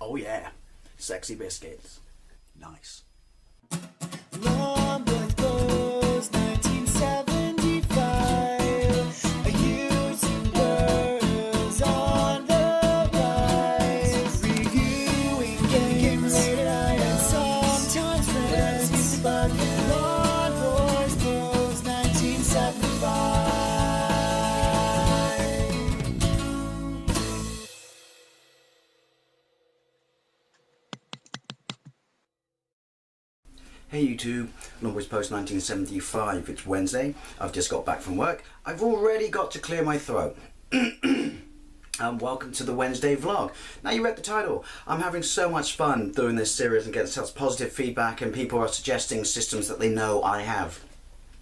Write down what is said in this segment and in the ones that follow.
Oh yeah, sexy biscuits. Nice. Long was 1975. A YouTuber is on the rise. Reviewing games late at night and sometimes friends. But Long was 1975. Hey YouTube, Longboys Post 1975. It's Wednesday. I've just got back from work. I've already got to clear my throat. Welcome to the Wednesday vlog. Now you read the title. I'm having so much fun doing this series and getting such positive feedback, and people are suggesting systems that they know I have.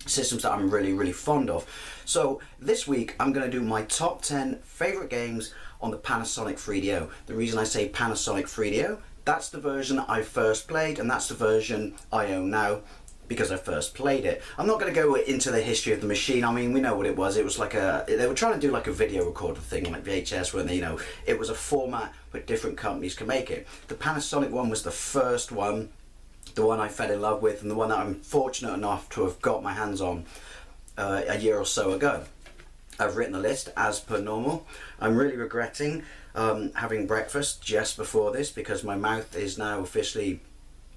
Systems that I'm really fond of. So this week I'm going to do my top 10 favourite games on the Panasonic 3DO. The reason I say Panasonic 3DO, that's the version I first played, and that's the version I own now because I first played it. I'm not going to go into the history of the machine. I mean, we know what it was. It was like they were trying to do like a video recorder thing, like VHS, when they, it was a format but different companies can make it. The Panasonic one was the first one, the one I fell in love with, and the one that I'm fortunate enough to have got my hands on a year or so ago. I've written a list as per normal. I'm really regretting having breakfast just before this because my mouth is now officially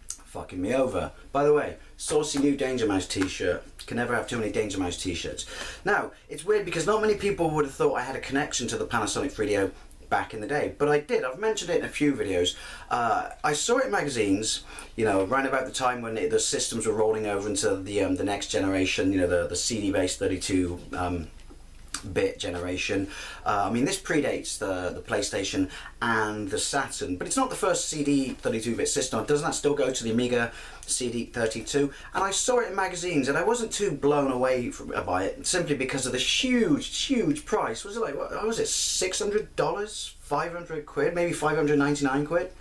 fucking me over. By the way, saucy new Danger Mouse t-shirt. Can never have too many Danger Mouse t-shirts. Now, it's weird because not many people would have thought I had a connection to the Panasonic 3DO back in the day, but I did. I've mentioned it in a few videos. I saw it in magazines, around about the time when the systems were rolling over into the next generation, the CD-based 32 bit generation. I mean, this predates the PlayStation and the Saturn, but it's not the first CD 32-bit system. Doesn't that still go to the Amiga CD 32? And I saw it in magazines, and I wasn't too blown away by it simply because of the huge price. Was it like, what was it, $600, 500 quid, maybe 599 quid?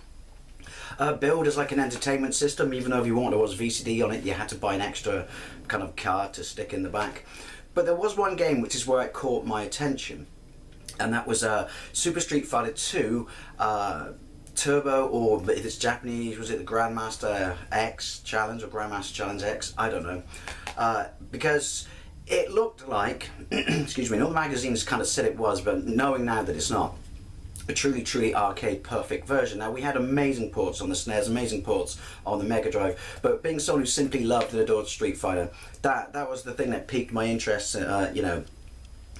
Billed as like an entertainment system, even though if you wanted to watch VCD on it, you had to buy an extra kind of card to stick in the back. But there was one game which is where it caught my attention, and that was Super Street Fighter 2 Turbo, or if it's Japanese, was it the Grandmaster X Challenge or Grandmaster Challenge X? I don't know. Because it looked like, excuse me, all the magazines kind of said it was, but knowing now that it's not, a truly arcade perfect version. Now, we had amazing ports on the SNES, amazing ports on the Mega Drive, but being someone who simply loved and adored Street Fighter, that was the thing that piqued my interest, in the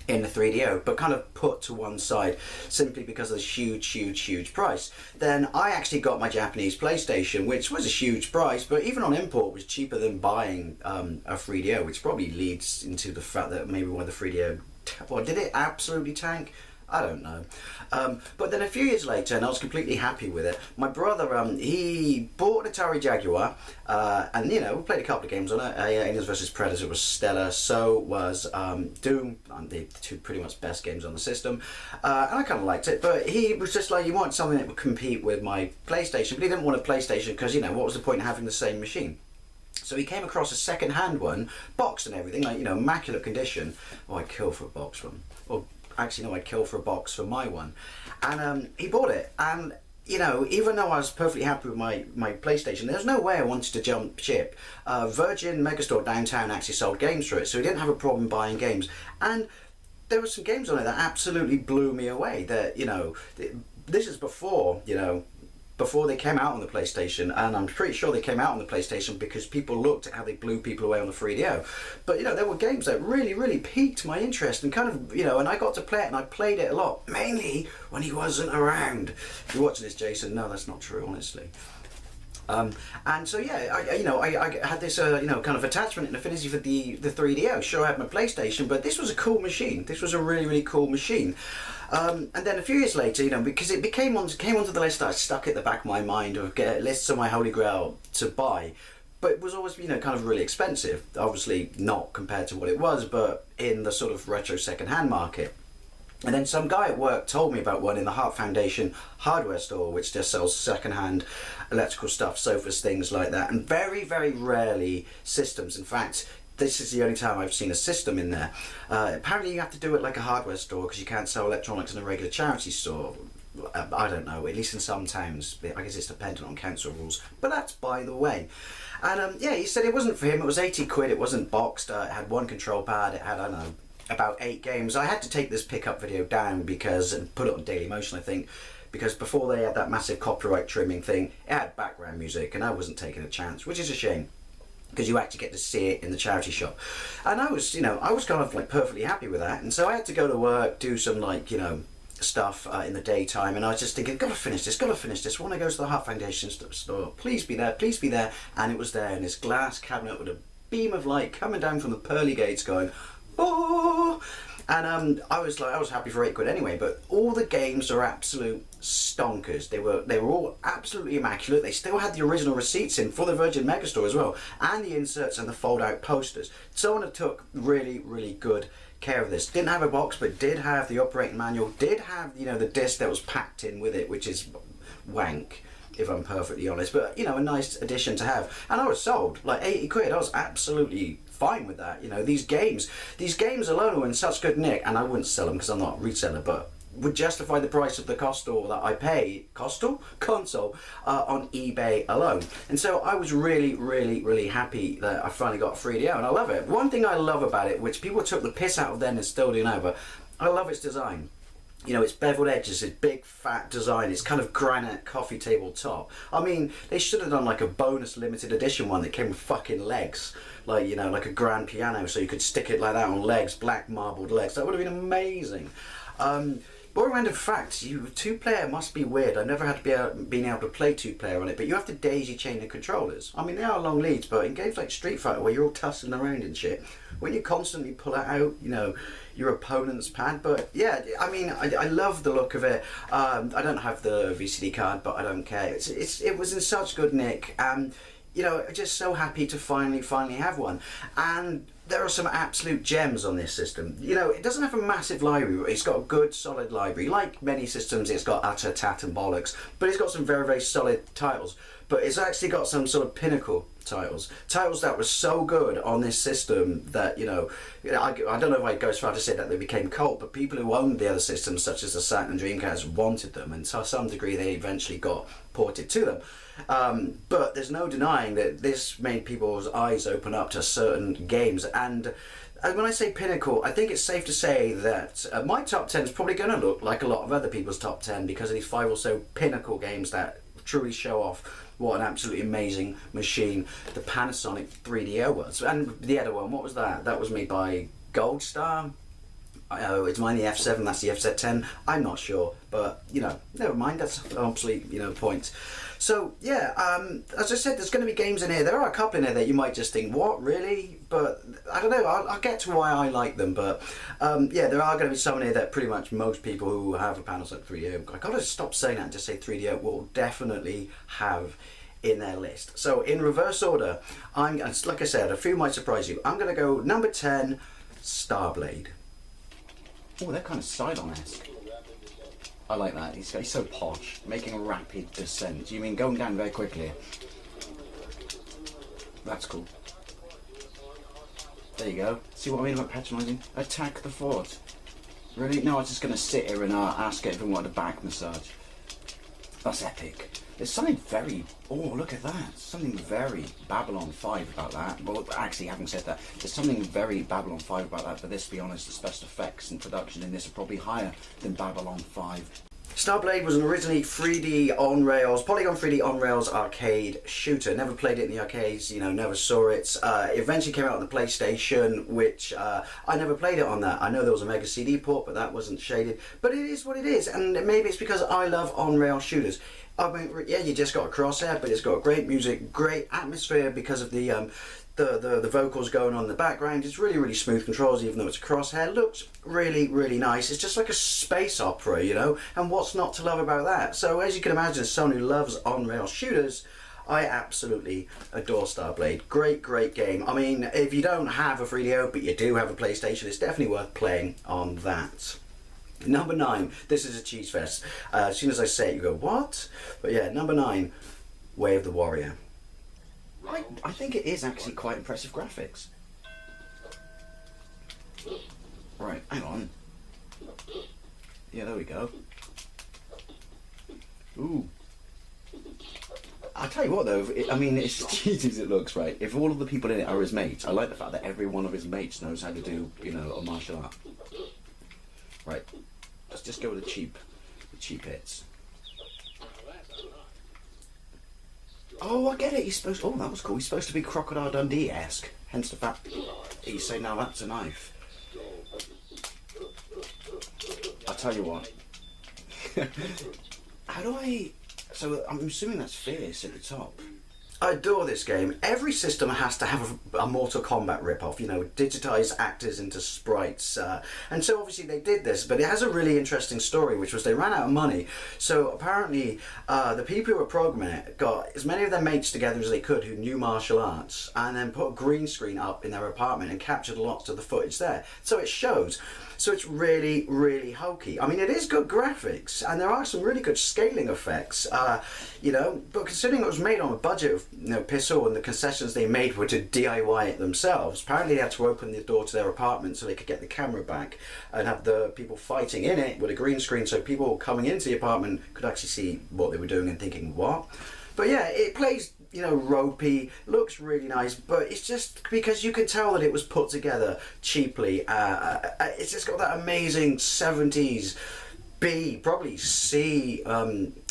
3DO, but kind of put to one side simply because of the huge price. Then I actually got my Japanese PlayStation, which was a huge price, but even on import was cheaper than buying a 3DO, which probably leads into the fact that maybe one of the 3DO, well, did it absolutely tank? I don't know. But then a few years later, and I was completely happy with it, my brother, he bought an Atari Jaguar, and we played a couple of games on it. Aliens vs Predator was stellar, so was Doom, the two pretty much best games on the system, and I kind of liked it, but he was just like, you want something that would compete with my PlayStation, but he didn't want a PlayStation because, what was the point in having the same machine? So he came across a second-hand one, boxed and everything, like, immaculate condition. Oh, I'd kill for a box one. Or, actually, no, I'd kill for a box for my one. And he bought it, and, even though I was perfectly happy with my PlayStation, there was no way I wanted to jump ship. Virgin Megastore downtown actually sold games for it, so he didn't have a problem buying games. And there were some games on it that absolutely blew me away. That, this is before, before they came out on the PlayStation, and I'm pretty sure they came out on the PlayStation because people looked at how they blew people away on the 3DO. But there were games that really piqued my interest, and kind of, and I got to play it, and I played it a lot, mainly when he wasn't around. If you're watching this, Jason, no, that's not true, honestly. And so yeah, I had this kind of attachment and affinity for the 3DO. Sure, I had my PlayStation, but this was a cool machine. This was a really cool machine. And then a few years later, because it came onto the list, I stuck at the back of my mind of lists of my holy grail to buy. But it was always, kind of really expensive. Obviously not compared to what it was, but in the sort of retro second-hand market. And then some guy at work told me about one in the Hart Foundation hardware store, which just sells second-hand electrical stuff, sofas, things like that, and very rarely systems. In fact, this is the only time I've seen a system in there. Apparently you have to do it like a hardware store because you can't sell electronics in a regular charity store. I don't know, at least in some towns. I guess it's dependent on council rules, but that's by the way. And yeah, he said it wasn't for him. It was 80 quid. It wasn't boxed. It had one control pad. It had, I don't know, about 8 games. I had to take this pickup video down because, and put it on Dailymotion, I think, because before they had that massive copyright trimming thing, it had background music, and I wasn't taking a chance, which is a shame, because you actually get to see it in the charity shop. And I was, you know, I was kind of like perfectly happy with that. And so I had to go to work, do some like, you know, stuff in the daytime, and I was just thinking, gotta finish this. When I go to the Heart Foundation store, please be there. And it was there in this glass cabinet with a beam of light coming down from the pearly gates going, oh. And I was happy for 8 quid anyway. But all the games are absolute stonkers. They were all absolutely immaculate. They still had the original receipts in for the Virgin Megastore as well, and the inserts and the fold-out posters. Someone took really, really good care of this. Didn't have a box, but did have the operating manual. Did have, you know, the disc that was packed in with it, which is wank, if I'm perfectly honest. But, you know, a nice addition to have. And I was sold. Like 80 quid. I was absolutely fine with that. You know, these games alone were in such good nick, and I wouldn't sell them because I'm not a reseller, but would justify the price of the console that I pay console on eBay alone. And so I was really, really, really happy that I finally got a 3DO, and I love it. One thing I love about it, which people took the piss out of then and still do now, but I love its design. You know, it's beveled edges, it's big fat design, it's kind of granite coffee table top. I mean, they should have done like a bonus limited edition one that came with fucking legs. Like, you know, like a grand piano, so you could stick it like that on legs, black marbled legs. That would have been amazing. More random facts, 2-player must be weird. I've never had to been able to play 2-player on it, but you have to daisy chain the controllers. I mean, they are long leads, but in games like Street Fighter, where you're all tussling around and shit, when you constantly pull it out, you know, your opponent's pad. But yeah, I mean, I love the look of it. I don't have the VCD card, but I don't care. It was in such good nick. You know, just so happy to finally have one. And there are some absolute gems on this system. You know, it doesn't have a massive library, but it's got a good solid library. Like many systems, it's got utter tat and bollocks, but it's got some very, very solid titles. But it's actually got some sort of pinnacle titles that were so good on this system that, you know, I don't know if I go as far to say that they became cult, but people who owned the other systems, such as the Saturn and Dreamcast, wanted them, and to some degree they eventually got ported to them. But there's no denying that this made people's eyes open up to certain games. And when I say pinnacle, I think it's safe to say that my top 10 is probably going to look like a lot of other people's top 10 because of these 5 or so pinnacle games that truly show off what an absolutely amazing machine the Panasonic 3DO was. And the other one, what was that? That was made by Gold Star. It's mine the F7, that's the FZ10. I'm not sure, but you know, never mind. That's obviously, you know, the point. So yeah, as I said, there's going to be games in here. There are a couple in here that you might just think, what, really? But I don't know. I'll get to why I like them. But yeah, there are going to be some in here that pretty much most people who have a Panasonic 3DO, I gotta stop saying that and just say 3DO, will definitely have in their list. So in reverse order, like I said, a few might surprise you. I'm going to go number 10, Starblade. Oh, they're kind of Cylon-esque. I like that. He's so posh, making a rapid descent. You mean going down very quickly? That's cool. There you go. See what I mean about patronising? Attack the fort. Really? No, I was just going to sit here and ask everyone what a back massage. That's epic. There's something very... Oh, look at that. Something very Babylon 5 about that. Well, actually, having said that, there's something very Babylon 5 about that, but let's be honest, the special effects and production in this are probably higher than Babylon 5. Starblade was an originally 3D on rails, Polygon 3D on rails arcade shooter. Never played it in the arcades, you know, never saw it. It eventually came out on the PlayStation, which I never played it on that. I know there was a Mega CD port, but that wasn't shaded. But it is what it is, and maybe it's because I love on rail shooters. I mean, yeah, you just got a crosshair, but it's got great music, great atmosphere because of the vocals going on in the background. It's really, really smooth controls, even though it's a crosshair. Looks really, really nice. It's just like a space opera, you know, and what's not to love about that? So as you can imagine, as someone who loves on-rail shooters, I absolutely adore Starblade. Great, great game. I mean, if you don't have a 3DO, but you do have a PlayStation, it's definitely worth playing on that. Number 9, this is a cheese fest. As soon as I say it, you go, what? But yeah, number 9, Way of the Warrior. I think it is actually quite impressive graphics. Right, hang on. Yeah, there we go. Ooh. I'll tell you what though, I mean, it's as cheesy as it looks, right? If all of the people in it are his mates, I like the fact that every one of his mates knows how to do, you know, a martial art. Right, let's just go with the cheap hits. Oh, I get it, he's supposed, oh, that was cool, he's supposed to be Crocodile Dundee-esque, hence the fact he's saying, now that's a knife. I'll tell you what. How do I... So I'm assuming that's fierce at the top. I adore this game. Every system has to have a Mortal Kombat rip-off, you know, digitize actors into sprites. And so obviously they did this, but it has a really interesting story, which was they ran out of money. So apparently the people who were programming it got as many of their mates together as they could who knew martial arts, and then put a green screen up in their apartment and captured lots of the footage there. So it shows. So it's really, really hokey. I mean, it is good graphics, and there are some really good scaling effects, you know, but considering it was made on a budget of, you know, piss all, and the concessions they made were to DIY it themselves, apparently they had to open the door to their apartment so they could get the camera back and have the people fighting in it with a green screen so people coming into the apartment could actually see what they were doing and thinking, what? But yeah, it plays, you know, ropey, looks really nice, but it's just because you can tell that it was put together cheaply. It's just got that amazing 70s B, probably C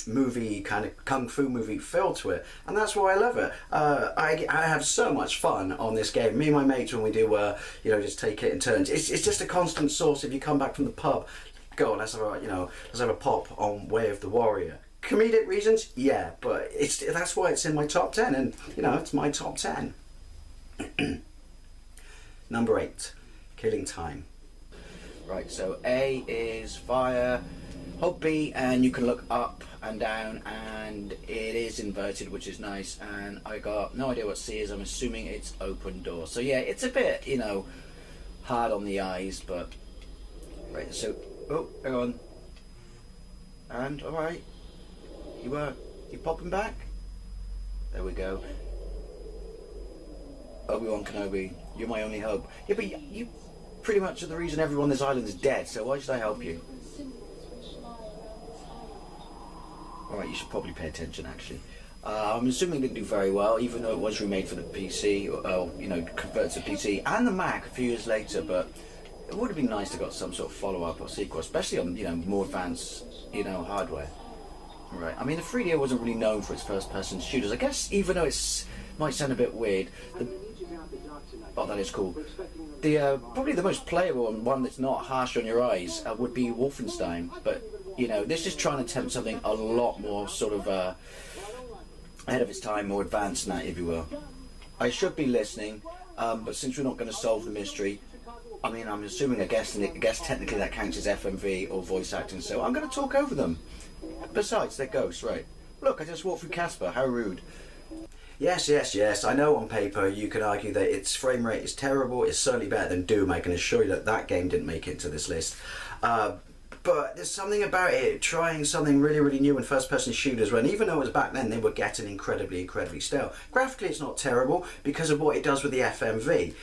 movie, kind of kung fu movie feel to it, and that's why I love it. I have so much fun on this game. Me and my mates, when we do, you know, just take it in turns. It's just a constant source. If you come back from the pub, go, let's have a, you know, let's have a pop on Way of the Warrior. Comedic reasons, yeah, but that's why it's in my top 10, and you know, it's my top 10. Number 8, Killing Time. Right, so A is fire, hold B, and you can look up and down, and it is inverted, which is nice, and I got no idea what C is. I'm assuming it's open door. So yeah, it's a bit, you know, hard on the eyes, but right, so, oh, hang on, and alright. You popping back? There we go. Obi-Wan Kenobi, you're my only hope. Yeah, but you pretty much are the reason everyone on this island is dead, so why should I help you? Alright, you should probably pay attention, actually. I'm assuming it didn't do very well, even though it was remade for the PC, or you know, converted to PC and the Mac a few years later, but it would have been nice to have got some sort of follow-up or sequel, especially on, you know, more advanced, you know, hardware. Right, I mean, the 3DO wasn't really known for its first-person shooters. I guess, even though it might sound a bit weird, oh, that is cool. Probably the most playable and one that's not harsh on your eyes would be Wolfenstein. But, you know, this is trying to attempt something a lot more sort of ahead of its time, more advanced than that, if you will. I should be listening, but since we're not going to solve the mystery, I mean, I'm assuming I guess technically that counts as FMV or voice acting, so I'm going to talk over them. Besides, they're ghosts, right? Look, I just walked through Casper, how rude. Yes. I know on paper you could argue that its frame rate is terrible. It's certainly better than Doom. I can assure you that that game didn't make it into this list. But there's something about it, trying something really, really new in first-person shooters, when even though it was back then, they were getting incredibly stale. Graphically, it's not terrible because of what it does with the FMV,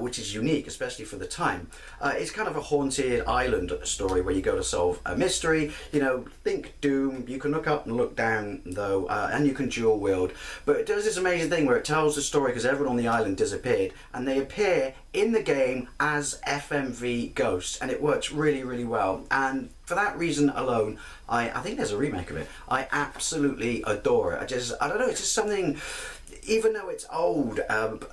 which is unique, especially for the time. It's kind of a haunted island story where you go to solve a mystery. You know, think Doom. You can look up and look down, though, and you can dual wield. But it does this amazing thing where it tells the story because everyone on the island disappeared, and they appear in the game as FMV ghosts, and it works really, really well. And for that reason alone, I think there's a remake of it. I absolutely adore it. I don't know, it's just something, even though it's old,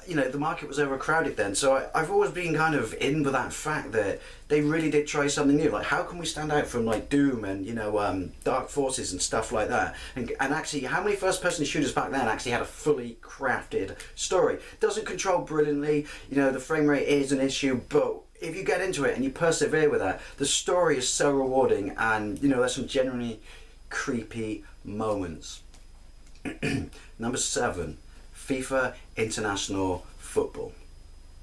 you know, the market was overcrowded then, so I've always been kind of in with that fact that they really did try something new. Like, how can we stand out from like Doom and, you know, Dark Forces and stuff like that? And actually, how many first-person shooters back then actually had a fully crafted story? Doesn't control brilliantly, you know, the frame rate is an issue, but if you get into it and you persevere with that, the story is so rewarding, and you know, there's some genuinely creepy moments. Number 7, FIFA International Football.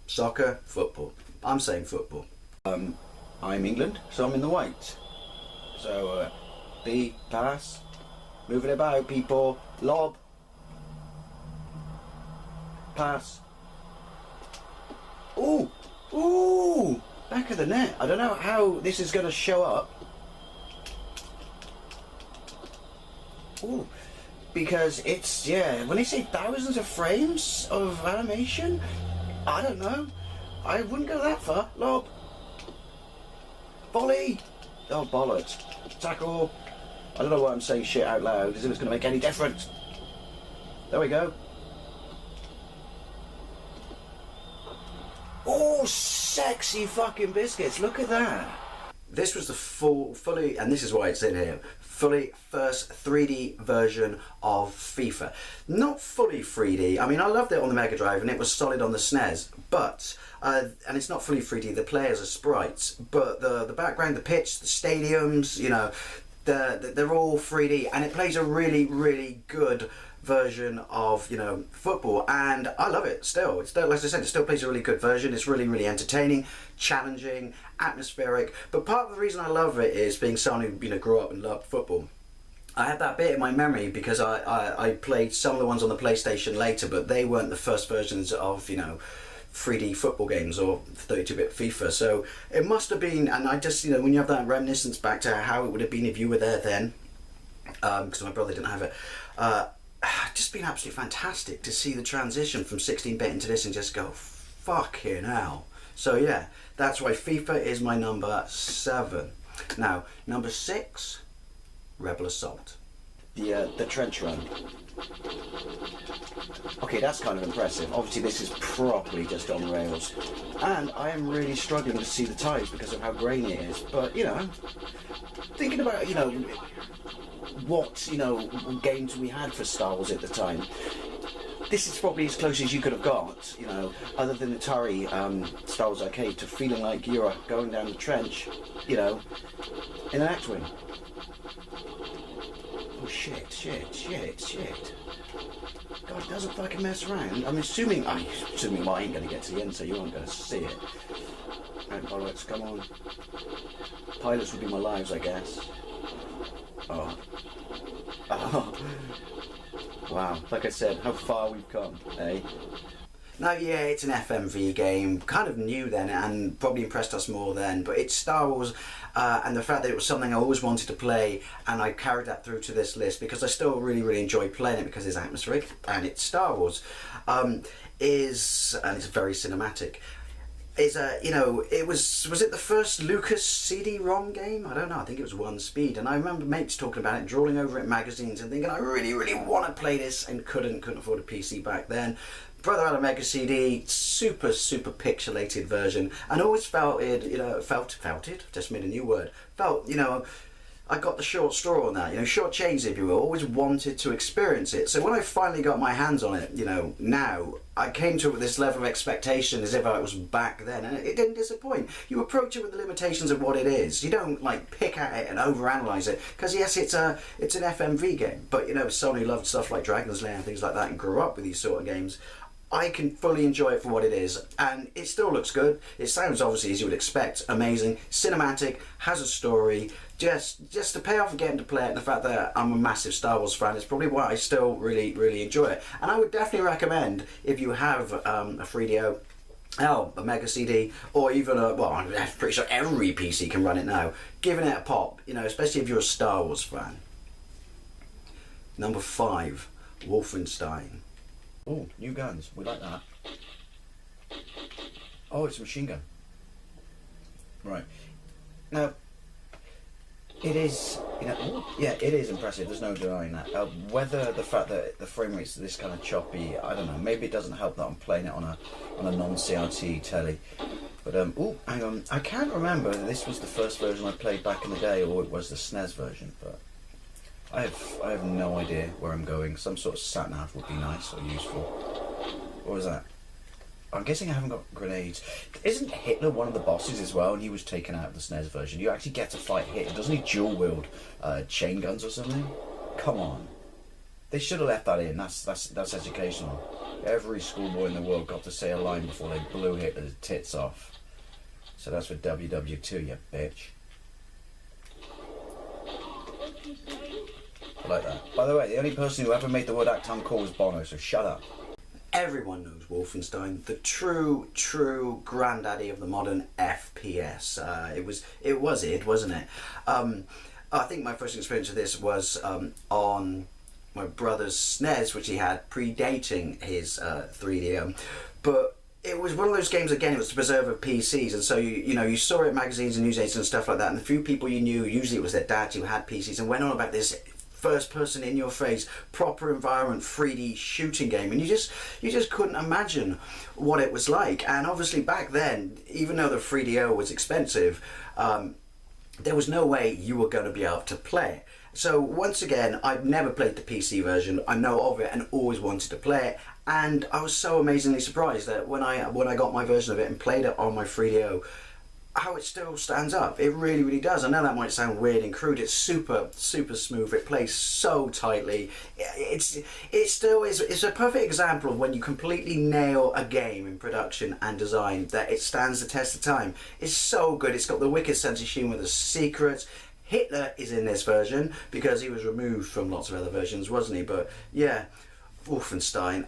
Soccer, football. I'm saying football. I'm England, so I'm in the white. So, B, pass. Moving about, people. Lob. Pass. Ooh! Ooh! Back of the net. I don't know how this is going to show up. Ooh. Because it's, yeah, when they say thousands of frames of animation, I don't know. I wouldn't go that far. Lob. Volley. Oh, bollocks. Tackle. I don't know why I'm saying shit out loud, as if it's going to make any difference. There we go. Oh, sexy fucking biscuits. Look at that. This was the fully, and this is why it's in here, fully first 3D version of FIFA. Not fully 3D. I mean, I loved it on the Mega Drive and it was solid on the SNES, but, and it's not fully 3D, the players are sprites, but the background, the pitch, the stadiums, you know, they're all 3D, and it plays a really, really good version of, you know, football, and I love it still. It's still, like I said, it still plays a really good version. It's really, really entertaining, challenging, atmospheric. But part of the reason I love it is being someone who, you know, grew up and loved football. I had that bit in my memory because I played some of the ones on the PlayStation later, but they weren't the first versions of, you know, 3D football games or 32-bit FIFA. So it must have been, and I just, you know, when you have that reminiscence back to how it would have been if you were there then, because my brother didn't have it, just been absolutely fantastic to see the transition from 16-bit into this and just go, fucking hell. So yeah, that's why FIFA is my number 7. Now, number 6, Rebel Assault. The trench run. Okay, that's kind of impressive. Obviously this is properly just on rails. And I am really struggling to see the tyres because of how grainy it is. But, you know, thinking about, you know, what, you know, games we had for Star Wars at the time, this is probably as close as you could have got, you know, other than Atari Star Wars Arcade, to feeling like you're going down the trench, you know, in an X-Wing. Oh shit. God, it doesn't fucking mess around. I'm assuming I ain't going to get to the end, so you aren't going to see it. Right, bollocks, come on. Pilots would be my lives, I guess. Oh. Wow, like I said, how far we've come, eh? Now, yeah, it's an FMV game, kind of new then, and probably impressed us more then, but it's Star Wars, and the fact that it was something I always wanted to play, and I carried that through to this list, because I still really, really enjoy playing it, because it's atmospheric, and it's Star Wars, and it's very cinematic. Is you know, was it the first Lucas CD-ROM game? I don't know, I think it was One Speed, and I remember mates talking about it, drawing over it in magazines and thinking I really, really want to play this, and couldn't afford a PC back then. Brother had a Mega CD, super pixelated version, and always felt it, you know, felt it, just made a new word, felt, you know, I got the short straw on that, you know, short chains if you will, always wanted to experience it. So when I finally got my hands on it, you know, now, I came to it with this level of expectation as if I was back then, and it didn't disappoint. You approach it with the limitations of what it is. You don't like pick at it and overanalyze it, because yes, it's an FMV game, but you know, Sony loved stuff like Dragon's Lair and things like that and grew up with these sort of games. I can fully enjoy it for what it is, and it still looks good. It sounds obviously as you would expect, amazing, cinematic, has a story. Just the payoff of getting to play it, and the fact that I'm a massive Star Wars fan is probably why I still really enjoy it. And I would definitely recommend, if you have a 3DO, a Mega CD, or even well, I'm pretty sure every PC can run it now, giving it a pop, you know, especially if you're a Star Wars fan. Number 5, Wolfenstein. Oh, new guns. We like that. Oh, it's a machine gun. Right. Now, it is, you know, yeah, it is impressive. There's no denying that. Whether the fact that the frame rate's this kind of choppy, I don't know. Maybe it doesn't help that I'm playing it on a non-CRT telly. But oh, hang on. I can't remember if this was the first version I played back in the day, or it was the SNES version. But I have no idea where I'm going. Some sort of sat-nav would be nice or useful. What was that? I'm guessing I haven't got grenades. Isn't Hitler one of the bosses as well, and he was taken out of the SNES version? You actually get to fight Hitler. Doesn't he dual wield chain guns or something? Come on. They should have left that in. That's educational. Every schoolboy in the world got to say a line before they blew Hitler's tits off. So that's for WW2, you bitch. I like that. By the way, the only person who ever made the word act uncool was Bono, so shut up. Everyone knows Wolfenstein, the true granddaddy of the modern FPS. It was, wasn't it? I think my first experience of this was on my brother's SNES, which he had predating his 3DO, but it was one of those games, again, it was the preserve of PCs, and so you saw it in magazines and news aids and stuff like that, and the few people you knew, usually it was their dads who had PCs, and went on about this first person in your face, proper environment, 3D shooting game, and you just couldn't imagine what it was like. And obviously back then, even though the 3DO was expensive, there was no way you were going to be able to play it. So once again, I've never played the PC version. I know of it and always wanted to play it, and I was so amazingly surprised that when I got my version of it and played it on my 3DO, how it still stands up. It really, really does. I know that might sound weird and crude. It's super, super smooth. It plays so tightly. It still is. It's a perfect example of when you completely nail a game in production and design, that it stands the test of time. It's so good. It's got the wicked sense of humour, the secrets. Hitler is in this version because he was removed from lots of other versions, wasn't he? But yeah, Wolfenstein.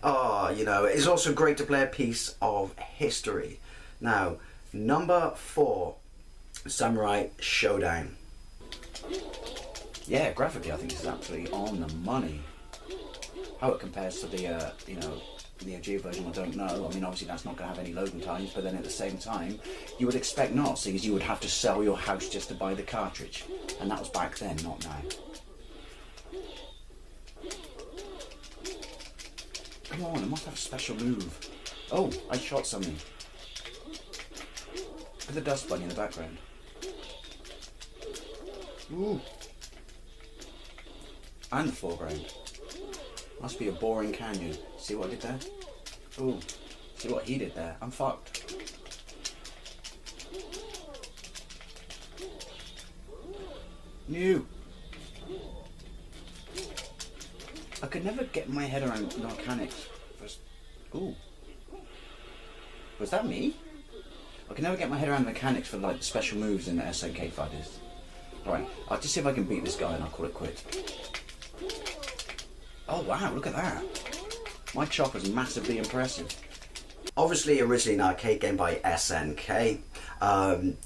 It's also great to play a piece of history. Now, number 4, Samurai Shodown. Yeah, graphically I think this is absolutely on the money. How it compares to the Neo Geo version, I don't know. I mean, obviously that's not going to have any loading times, but then at the same time, you would expect not, seeing as you would have to sell your house just to buy the cartridge. And that was back then, not now. Come on, I must have a special move. Oh, I shot something. Look at the dust bunny in the background. Ooh. And the foreground. Must be a boring canyon. See what I did there? Ooh. See what he did there? I'm fucked. New. I could never get my head around the mechanics. Ooh. Was that me? I can never get my head around the mechanics for like the special moves in the SNK fighters. Alright, I'll just see if I can beat this guy and I'll call it quits. Oh wow, look at that. My chopper's massively impressive. Obviously originally an arcade game by SNK.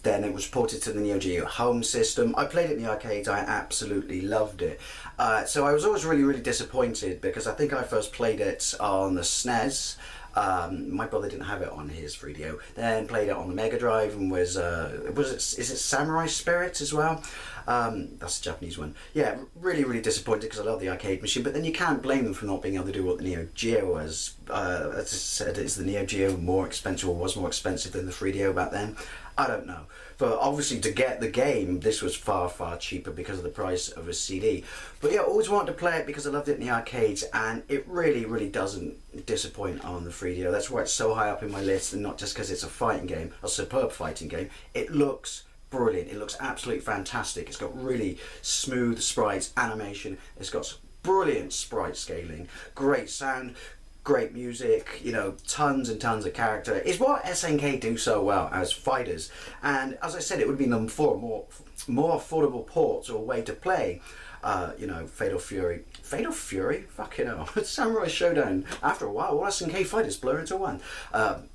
Then it was ported to the Neo Geo home system. I played it in the arcades, I absolutely loved it. So I was always really, really disappointed because I think I first played it on the SNES. My brother didn't have it on his 3DO. Then played it on the Mega Drive and is it Samurai Spirit as well? That's the Japanese one. Yeah, really, really disappointed because I love the arcade machine. But then you can't blame them for not being able to do what the Neo Geo was. As I said, is the Neo Geo more expensive or was more expensive than the 3DO back then? I don't know. But obviously to get the game, this was far, far cheaper because of the price of a CD. But yeah, I always wanted to play it because I loved it in the arcades, and it really, really doesn't disappoint on the 3DO. That's why it's so high up in my list, and not just because it's a fighting game, a superb fighting game. It looks brilliant. It looks absolutely fantastic. It's got really smooth sprites, animation. It's got brilliant sprite scaling, great sound, great music, tons and tons of character. It's what SNK do so well as fighters. And as I said, it would be number 4, more affordable ports or way to play. Fatal Fury. Fatal Fury? Fucking hell. Samurai Shodown. After a while, all SNK fighters blur into one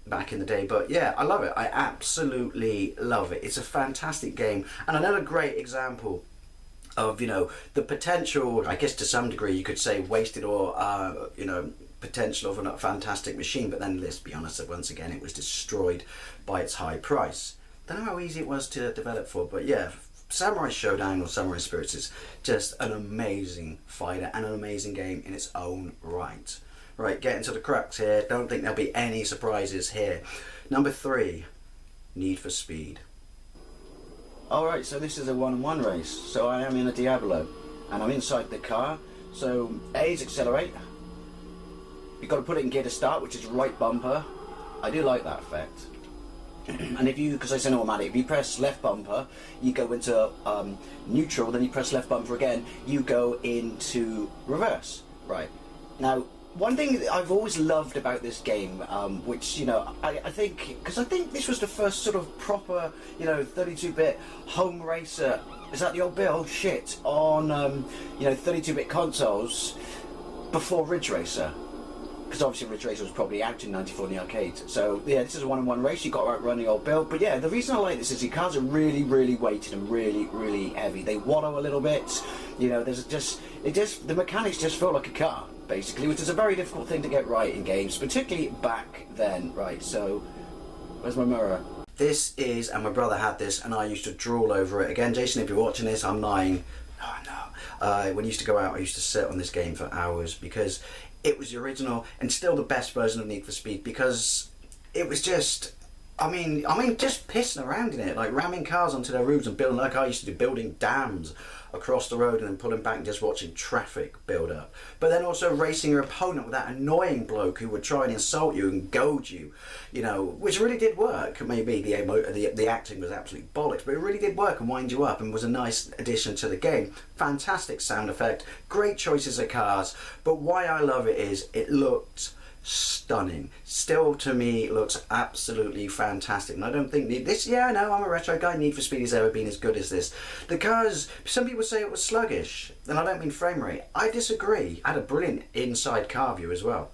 back in the day. But yeah, I love it. I absolutely love it. It's a fantastic game. And another great example of, the potential, I guess to some degree you could say wasted or, potential of a fantastic machine. But then let's be honest, that once again it was destroyed by its high price. Don't know how easy it was to develop for, but yeah, Samurai Shodown or Samurai Spirits is just an amazing fighter and an amazing game in its own right. Right, getting to the crux here. Don't think there'll be any surprises here. Number 3, Need for Speed. Alright, so this is a 1-on-1 race. So I am in a Diablo and I'm inside the car. So A is accelerate. You've got to put it in gear to start, which is right bumper. I do like that effect. And because it's an automatic, if you press left bumper, you go into neutral, then you press left bumper again, you go into reverse. Right. Now, one thing that I've always loved about this game, which, I think this was the first sort of proper, 32-bit home racer. Is that the old bit? Oh shit. On, 32-bit consoles before Ridge Racer. because obviously Ridge Racer was probably out in '94 in the arcade. So yeah, this is a one-on-one race. You got to outrun the old build. But yeah, the reason I like this is the cars are really, really weighted and really, really heavy. They waddle a little bit. You know, the mechanics just feel like a car basically, which is a very difficult thing to get right in games, particularly back then. Right. So where's my mirror? This is, and my brother had this, and I used to drool over it. Again, Jason, if you're watching this, I'm lying. Oh no. When I used to go out, I used to sit on this game for hours because it was the original and still the best version of Need for Speed, because it was just, I mean, just pissing around in it, like ramming cars onto their roofs and building, like I used to do, building dams across the road and then pulling back and just watching traffic build up. But then also racing your opponent with that annoying bloke who would try and insult you and goad you, you know, which really did work. Maybe the acting was absolute bollocks, but it really did work and wind you up and was a nice addition to the game. Fantastic sound effect, great choices of cars, but why I love it is it looked stunning. Still, to me, looks absolutely fantastic. And I don't think this, yeah, I know, I'm a retro guy, Need for Speed has ever been as good as this. The cars, some people say it was sluggish, and I don't mean frame rate. I disagree. I had a brilliant inside car view as well.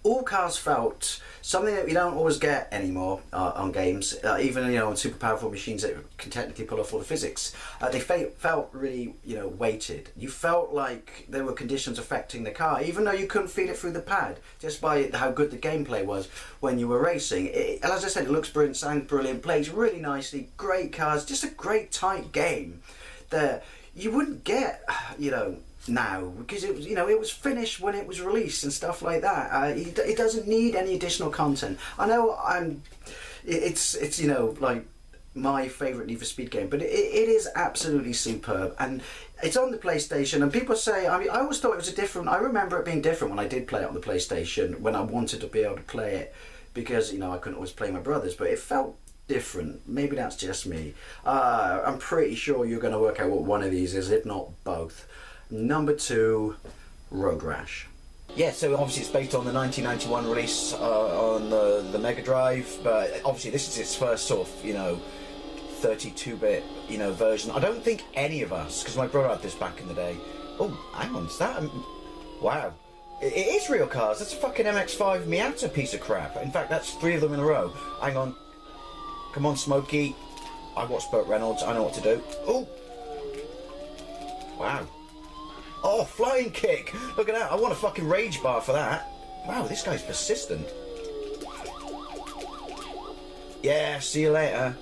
All cars felt something that you don't always get anymore on games, even, you know, on super powerful machines that can technically pull off all the physics. They felt really, you know, weighted. You felt like there were conditions affecting the car, even though you couldn't feel it through the pad, just by how good the gameplay was when you were racing. And as I said, it looks brilliant, sounds brilliant, plays really nicely, great cars, just a great tight game that you wouldn't get, you know, now, because it was, you know, it was finished when it was released and stuff like that. It doesn't need any additional content. I know it's you know, like my favourite Need for Speed game, but it is absolutely superb, and it's on the PlayStation. And people say, I mean, I always thought it was a different. I remember it being different when I did play it on the PlayStation, when I wanted to be able to play it, because, you know, I couldn't always play my brothers, but it felt different. Maybe that's just me. I'm pretty sure you're going to work out what one of these is, if not both. Number 2, Road Rash. Yeah, so obviously it's based on the 1991 release on the Mega Drive, but obviously this is its first sort of, you know, 32-bit, you know, version. I don't think any of us, because my brother had this back in the day. Oh, hang on, is that? Wow. It is real cars. That's a fucking MX-5 Miata piece of crap. In fact, that's 3 of them in a row. Hang on. Come on, Smokey. I watched Burt Reynolds. I know what to do. Oh. Wow. Oh, flying kick! Look at that, I want a fucking rage bar for that. Wow, this guy's persistent. Yeah, see you later.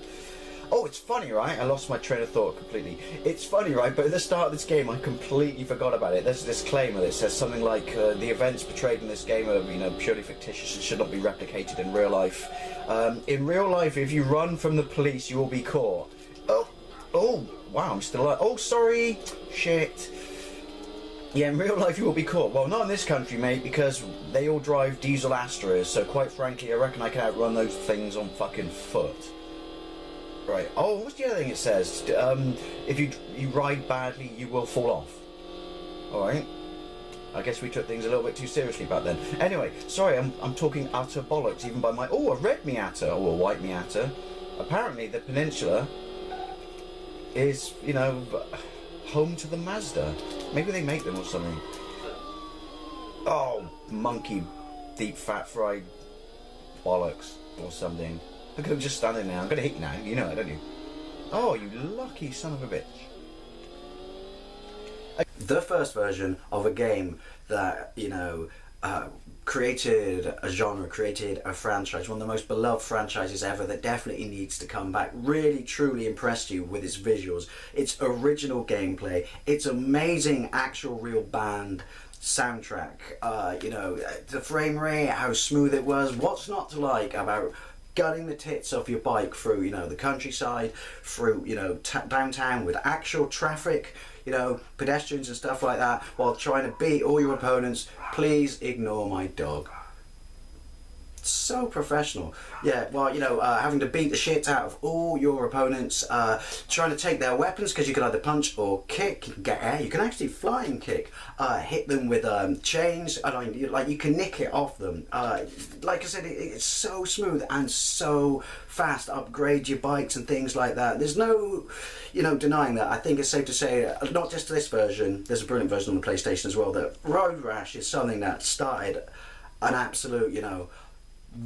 Oh, it's funny, right? I lost my train of thought completely. It's funny, right? But at the start of this game, I completely forgot about it. There's a disclaimer that says something like, the events portrayed in this game are, you know, purely fictitious and should not be replicated in real life. In real life, if you run from the police, you will be caught. Oh, wow, I'm still alive. Oh, sorry. Shit. Yeah, in real life you will be caught. Well, not in this country, mate, because they all drive diesel Astras, so quite frankly, I reckon I can outrun those things on fucking foot. Right. Oh, what's the other thing it says? If you ride badly, you will fall off. Alright. I guess we took things a little bit too seriously back then. Anyway, sorry, I'm talking utter bollocks, even by my... Oh, a red Miata, or a white Miata. Apparently, the Peninsula is, you know, home to the Mazda. Maybe they make them or something. Oh, monkey, deep fat fried bollocks or something. Look at him just standing there. I'm gonna hit you now. You know it, don't you? Oh, you lucky son of a bitch. The first version of a game that, you know, created a genre, created a franchise, one of the most beloved franchises ever that definitely needs to come back. Really, truly impressed you with its visuals, its original gameplay, its amazing actual real band soundtrack, you know, the frame rate, how smooth it was. What's not to like about gutting the tits off your bike through, you know, the countryside, through, you know, downtown with actual traffic, you know, pedestrians and stuff like that, while trying to beat all your opponents. Please ignore my dog. So professional. Yeah, well, you know, having to beat the shit out of all your opponents, trying to take their weapons, because you can either punch or kick, you can get air, you can actually flying kick, hit them with chains, like you can nick it off them. Like I said, it's so smooth and so fast. Upgrade your bikes and things like that. There's no, you know, denying that. I think it's safe to say, not just this version, there's a brilliant version on the PlayStation as well, that Road Rash is something that started an absolute, you know,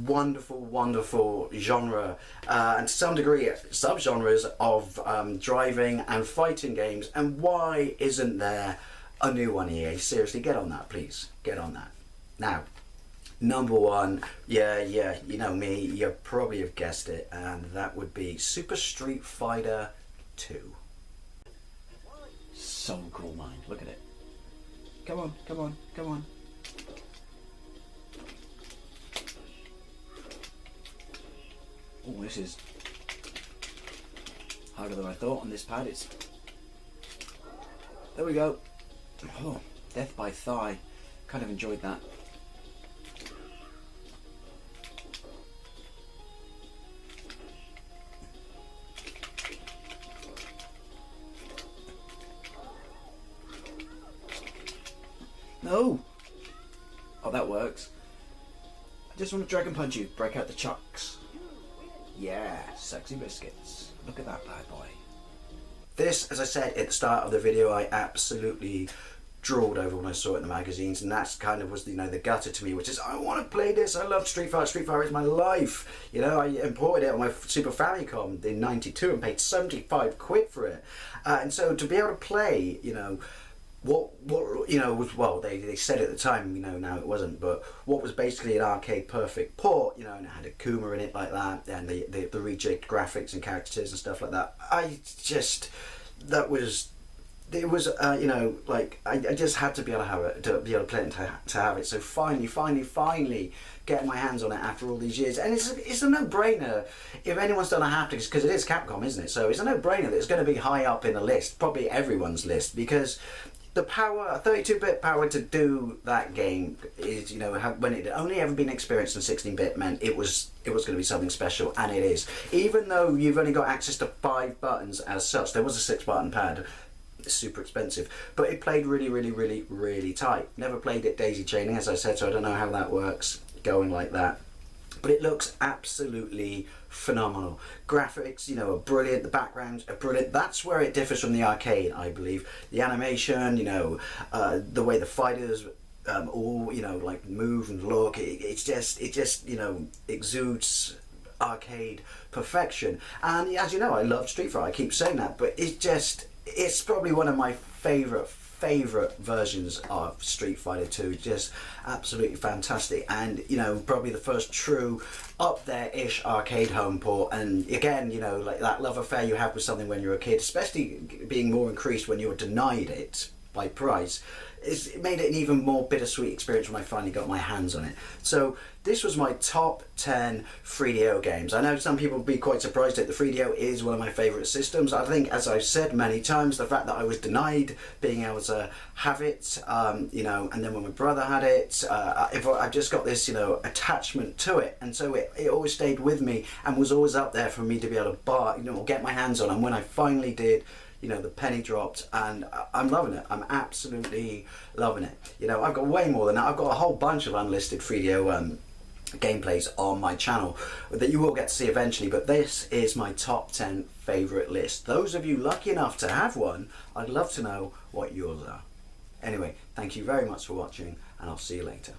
wonderful genre, and to some degree subgenres of driving and fighting games. And why isn't there a new one, EA? Seriously, get on that, please. Get on that. Now, number one, yeah, you know me, you probably have guessed it, and that would be Super Street Fighter 2. So cool, man. Look at it. Come on, come on, come on. Oh, this is harder than I thought on this pad. It's... There we go. Oh, death by thigh. Kind of enjoyed that. No! Oh, that works. I just want to dragon punch you. Break out the chucks. Yeah, sexy biscuits. Look at that bad boy. This, as I said at the start of the video, I absolutely drooled over when I saw it in the magazines, and that's kind of was, you know, the gutter to me, which is, I want to play this. I love Street Fighter. Street Fighter is my life. You know, I imported it on my Super Famicom in '92 and paid 75 quid for it. And so to be able to play, you know, what you know was, well, they said at the time, you know, now it wasn't, but what was basically an arcade perfect port, you know, and it had a Kuma in it like that, and the rejigged graphics and characters and stuff like that. That was, it was, you know, like I just had to be able to have it, to be able to play it, and to have it. So finally getting my hands on it after all these years, and it's a no-brainer if anyone's done a haptics, because it is Capcom, isn't it? So it's a no-brainer that it's going to be high up in the list, probably everyone's list, because the power, 32-bit power to do that game is, you know, when it had only ever been experienced in 16-bit meant it was going to be something special, and it is. Even though you've only got access to 5 buttons as such, there was a 6-button pad, super expensive, but it played really tight. Never played it daisy chaining, as I said, so I don't know how that works going like that. But it looks absolutely phenomenal. Graphics, you know, are brilliant. The backgrounds are brilliant. That's where it differs from the arcade, I believe. The animation, you know, the way the fighters all, you know, like move and look. It just, you know, exudes arcade perfection. And as you know, I love Street Fighter. I keep saying that, but it's probably one of my favorite versions of Street Fighter 2. Just absolutely fantastic, and you know, probably the first true up there-ish arcade home port. And again, you know, like that love affair you have with something when you're a kid, especially being more increased when you were denied it by price, it made it an even more bittersweet experience when I finally got my hands on it. So this was my top 10 3DO games. I know some people will be quite surprised that the 3DO is one of my favourite systems. I think, as I've said many times, the fact that I was denied being able to have it, you know, and then when my brother had it, I've just got this, you know, attachment to it, and so it always stayed with me and was always up there for me to be able to buy, you know, get my hands on. And when I finally did, you know, the penny dropped, and I'm loving it. I'm absolutely loving it. You know, I've got way more than that. I've got a whole bunch of unlisted 3DO gameplays on my channel that you will get to see eventually, but this is my top 10 favourite list. Those of you lucky enough to have one, I'd love to know what yours are. Anyway, thank you very much for watching, and I'll see you later.